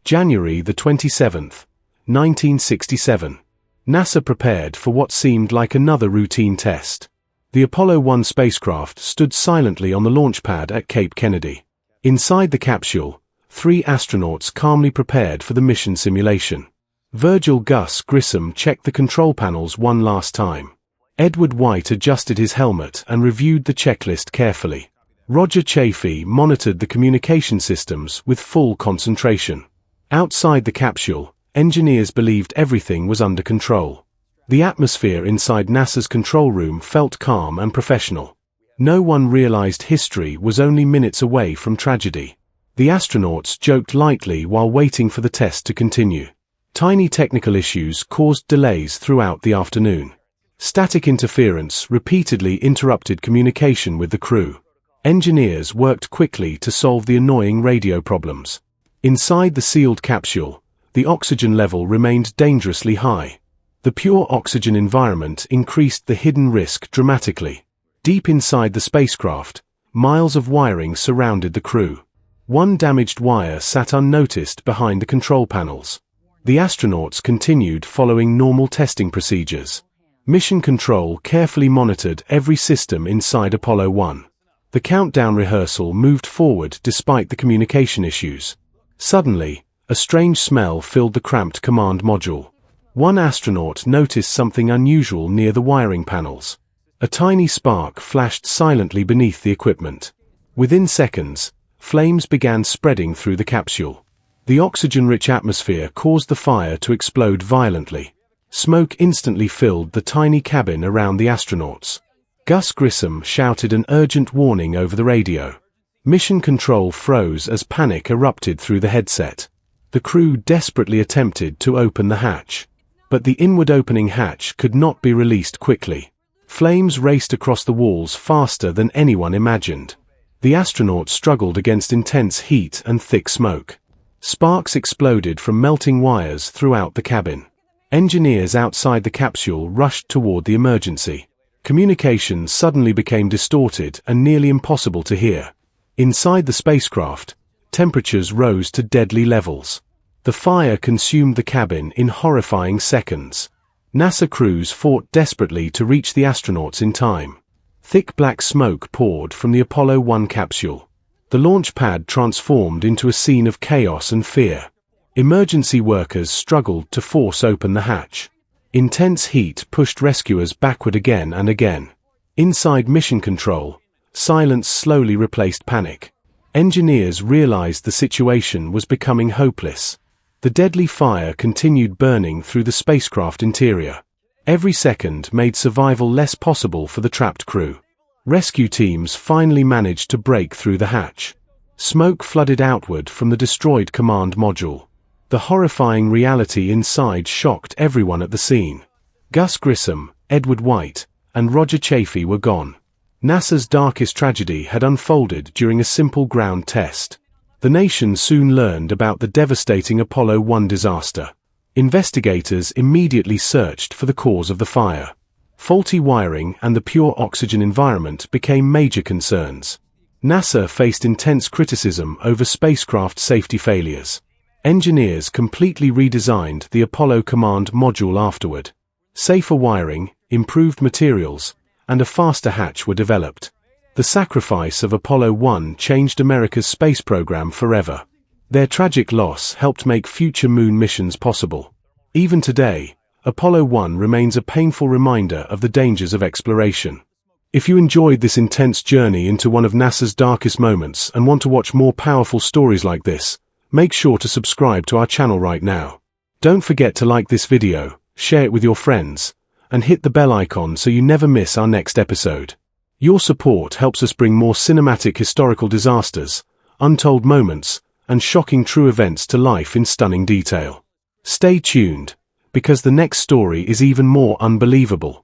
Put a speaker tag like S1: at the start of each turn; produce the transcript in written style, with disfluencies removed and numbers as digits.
S1: January the 27th, 1967. NASA prepared for what seemed like another routine test. The Apollo 1 spacecraft stood silently on the launch pad at Cape Kennedy. Inside the capsule, 3 astronauts calmly prepared for the mission simulation. Virgil Gus Grissom checked the control panels one last time. Edward White adjusted his helmet and reviewed the checklist carefully. Roger Chaffee monitored the communication systems with full concentration. Outside the capsule, engineers believed everything was under control. The atmosphere inside NASA's control room felt calm and professional. No one realized history was only minutes away from tragedy. The astronauts joked lightly while waiting for the test to continue. Tiny technical issues caused delays throughout the afternoon. Static interference repeatedly interrupted communication with the crew. Engineers worked quickly to solve the annoying radio problems. Inside the sealed capsule, the oxygen level remained dangerously high. The pure oxygen environment increased the hidden risk dramatically. Deep inside the spacecraft, miles of wiring surrounded the crew. One damaged wire sat unnoticed behind the control panels. The astronauts continued following normal testing procedures. Mission Control carefully monitored every system inside Apollo 1. The countdown rehearsal moved forward despite the communication issues. Suddenly, a strange smell filled the cramped command module. One astronaut noticed something unusual near the wiring panels. A tiny spark flashed silently beneath the equipment. Within seconds, flames began spreading through the capsule. The oxygen-rich atmosphere caused the fire to explode violently. Smoke instantly filled the tiny cabin around the astronauts. Gus Grissom shouted an urgent warning over the radio. Mission Control froze as panic erupted through the headset. The crew desperately attempted to open the hatch. But the inward opening hatch could not be released quickly. Flames raced across the walls faster than anyone imagined. The astronauts struggled against intense heat and thick smoke. Sparks exploded from melting wires throughout the cabin. Engineers outside the capsule rushed toward the emergency. Communication suddenly became distorted and nearly impossible to hear. Inside the spacecraft, temperatures rose to deadly levels. The fire consumed the cabin in horrifying seconds. NASA crews fought desperately to reach the astronauts in time. Thick black smoke poured from the Apollo 1 capsule. The launch pad transformed into a scene of chaos and fear. Emergency workers struggled to force open the hatch. Intense heat pushed rescuers backward again and again. Inside Mission Control, silence slowly replaced panic. Engineers realized the situation was becoming hopeless. The deadly fire continued burning through the spacecraft interior. Every second made survival less possible for the trapped crew. Rescue teams finally managed to break through the hatch. Smoke flooded outward from the destroyed command module. The horrifying reality inside shocked everyone at the scene. Gus Grissom, Edward White, and Roger Chaffee were gone. NASA's darkest tragedy had unfolded during a simple ground test. The nation soon learned about the devastating Apollo 1 disaster. Investigators immediately searched for the cause of the fire. Faulty wiring and the pure oxygen environment became major concerns. NASA faced intense criticism over spacecraft safety failures. Engineers completely redesigned the Apollo command module afterward. Safer wiring, improved materials, and a faster hatch were developed. The sacrifice of Apollo 1 changed America's space program forever. Their tragic loss helped make future moon missions possible. Even today, Apollo 1 remains a painful reminder of the dangers of exploration. If you enjoyed this intense journey into one of NASA's darkest moments and want to watch more powerful stories like this, make sure to subscribe to our channel right now. Don't forget to like this video, share it with your friends, and hit the bell icon so you never miss our next episode. Your support helps us bring more cinematic historical disasters, untold moments, and shocking true events to life in stunning detail. Stay tuned, because the next story is even more unbelievable.